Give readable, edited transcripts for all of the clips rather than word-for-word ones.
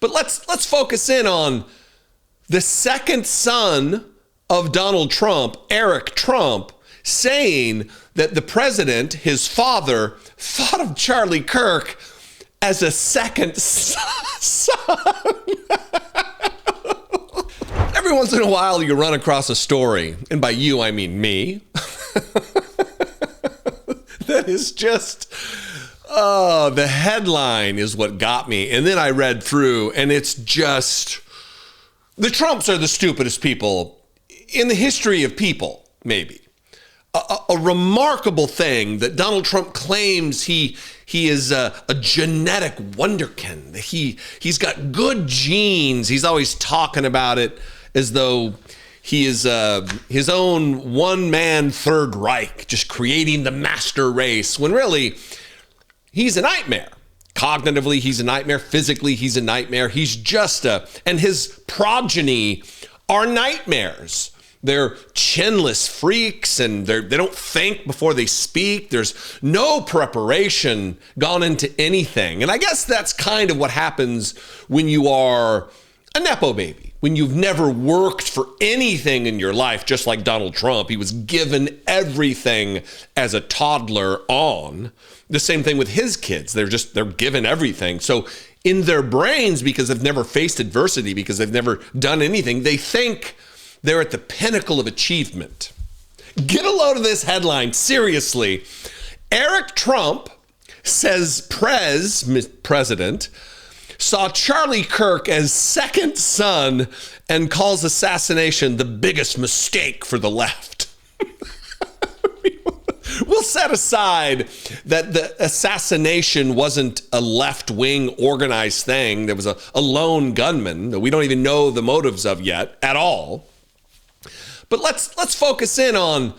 But let's focus in on the second son of Donald Trump, Eric Trump, saying that the president, his father, thought of Charlie Kirk as a second son. Every once in a while, you run across a story, and by you, I mean me, that is just, the headline is what got me. And then I read through, and it's just, the Trumps are the stupidest people in the history of people, maybe. A remarkable thing that Donald Trump claims he is a genetic wonderkin. He's got good genes. He's always talking about it as though he is his own one-man Third Reich, just creating the master race, when really he's a nightmare. Cognitively, he's a nightmare. Physically, he's a nightmare. He's just and his progeny are nightmares. They're chinless freaks, and they don't think before they speak. There's no preparation gone into anything. And I guess that's kind of what happens when you are a Nepo baby, when you've never worked for anything in your life, just like Donald Trump. He was given everything as a toddler on. The same thing with his kids. They're given everything. So in their brains, because they've never faced adversity, because they've never done anything, they think they're at the pinnacle of achievement. Get a load of this headline. Seriously. Eric Trump says president saw Charlie Kirk as second son and calls assassination the biggest mistake for the left. We'll set aside that the assassination wasn't a left-wing organized thing. There was a lone gunman that we don't even know the motives of yet at all. But let's focus in on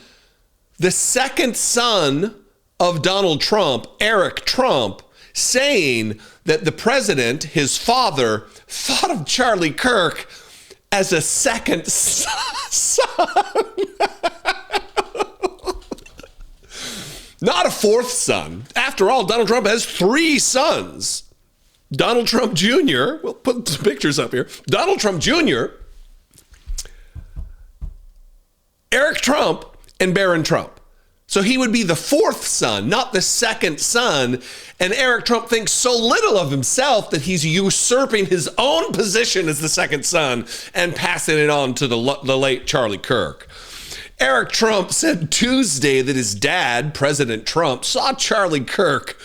the second son of Donald Trump, Eric Trump, saying that the president, his father, thought of Charlie Kirk as a second son. Not a fourth son. After all, Donald Trump has 3 sons. Donald Trump Jr., we'll put some pictures up here. Donald Trump Jr., Eric Trump, and Barron Trump. So he would be the 4th son, not the second son. And Eric Trump thinks so little of himself that he's usurping his own position as the second son and passing it on to the late Charlie Kirk. Eric Trump said Tuesday that his dad, President Trump, saw Charlie Kirk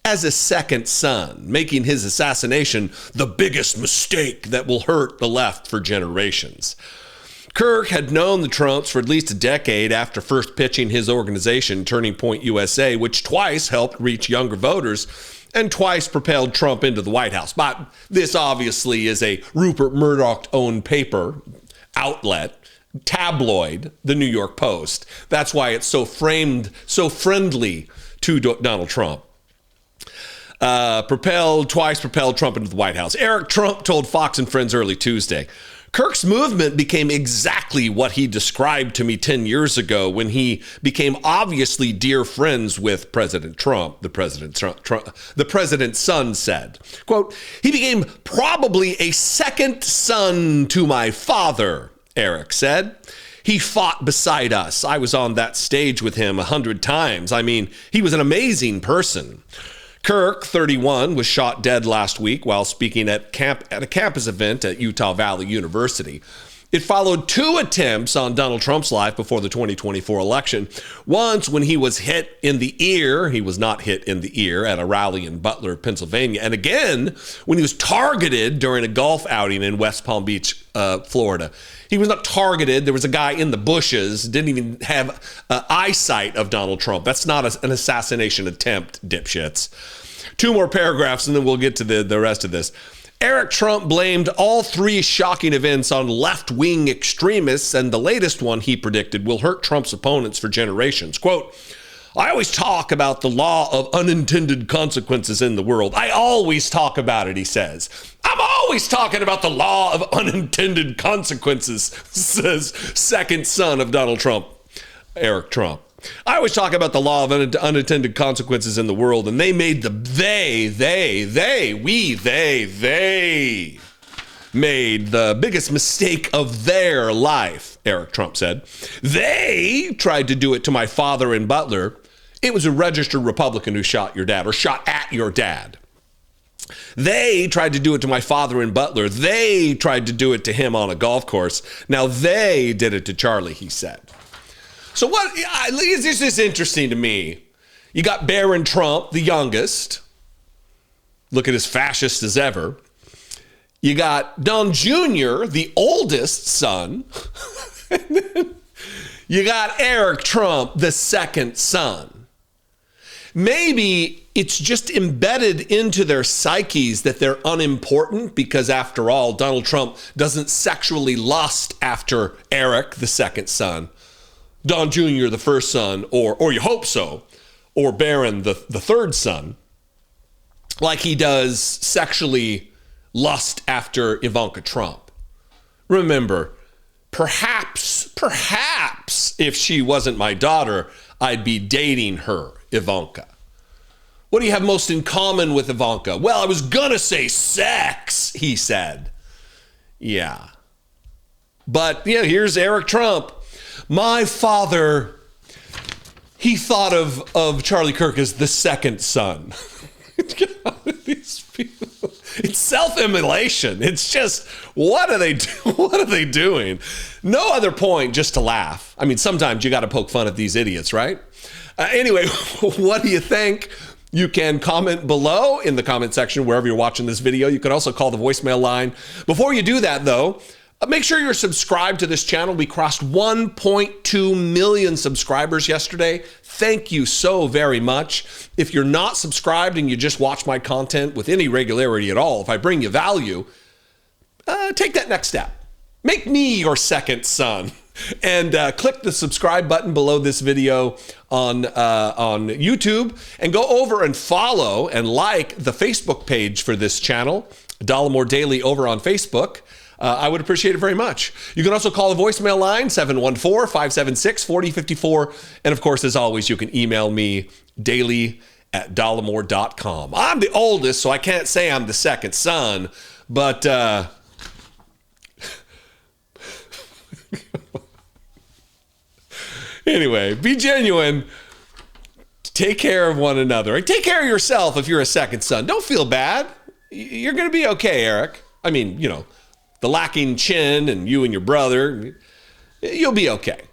as a second son, making his assassination the biggest mistake that will hurt the left for generations. Kirk had known the Trumps for at least a decade after first pitching his organization, Turning Point USA, which twice helped reach younger voters and twice propelled Trump into the White House. But this obviously is a Rupert Murdoch-owned paper, outlet, tabloid, the New York Post. That's why it's so framed, so friendly to Donald Trump. Twice propelled Trump into the White House. Eric Trump told Fox and Friends early Tuesday, Kirk's movement became exactly what he described to me 10 years ago when he became obviously dear friends with President Trump, the president's son said. Quote, he became probably a second son to my father, Eric said. He fought beside us. I was on that stage with him 100 times. I mean, he was an amazing person. Kirk, 31, was shot dead last week while speaking at a campus event at Utah Valley University. It followed 2 attempts on Donald Trump's life before the 2024 election. Once when he was hit in the ear, he was not hit in the ear at a rally in Butler, Pennsylvania. And again, when he was targeted during a golf outing in West Palm Beach, Florida. He was not targeted. There was a guy in the bushes, didn't even have eyesight of Donald Trump. That's not an assassination attempt, dipshits. 2 more paragraphs and then we'll get to the rest of this. Eric Trump blamed all 3 shocking events on left-wing extremists, and the latest one he predicted will hurt Trump's opponents for generations. Quote, I always talk about the law of unintended consequences in the world. I always talk about it, he says. I'm always talking about the law of unintended consequences, says second son of Donald Trump, Eric Trump. I always talk about the law of unintended consequences in the world, and they made the they made the biggest mistake of their life, Eric Trump said. They tried to do it to my father in Butler. It was a registered Republican who shot your dad or shot at your dad. They tried to do it to my father in Butler. They tried to do it to him on a golf course. Now they did it to Charlie, he said. So what, this is interesting to me. You got Barron Trump, the youngest, looking as fascist as ever. You got Don Jr., the oldest son. And then you got Eric Trump, the second son. Maybe it's just embedded into their psyches that they're unimportant because, after all, Donald Trump doesn't sexually lust after Eric, the second son, Don Jr., the first son, or you hope so, or Barron, the third son, like he does sexually lust after Ivanka Trump. Remember, perhaps, if she wasn't my daughter, I'd be dating her, Ivanka. What do you have most in common with Ivanka? Well, I was gonna say sex, he said. Yeah. But yeah, here's Eric Trump. My father, he thought of Charlie Kirk as the second son. These people. It's self-immolation. It's just, what are they doing? No other point, just to laugh. I mean, sometimes you got to poke fun at these idiots, right? Anyway, what do you think? You can comment below in the comment section wherever you're watching this video. You can also call the voicemail line. Before you do that, though, make sure you're subscribed to this channel. We crossed 1.2 million subscribers yesterday. Thank you so very much. If you're not subscribed and you just watch my content with any regularity at all, if I bring you value, take that next step. Make me your second son. And click the subscribe button below this video on YouTube, and go over and follow and like the Facebook page for this channel, Dollemore Daily, over on Facebook. I would appreciate it very much. You can also call the voicemail line, 714-576-4054. And of course, as always, you can email me daily@dollemore.com. I'm the oldest, so I can't say I'm the second son, but anyway, be genuine. Take care of one another. And take care of yourself if you're a second son. Don't feel bad. You're going to be okay, Eric. I mean, you know, the lacking chin and you and your brother, you'll be okay.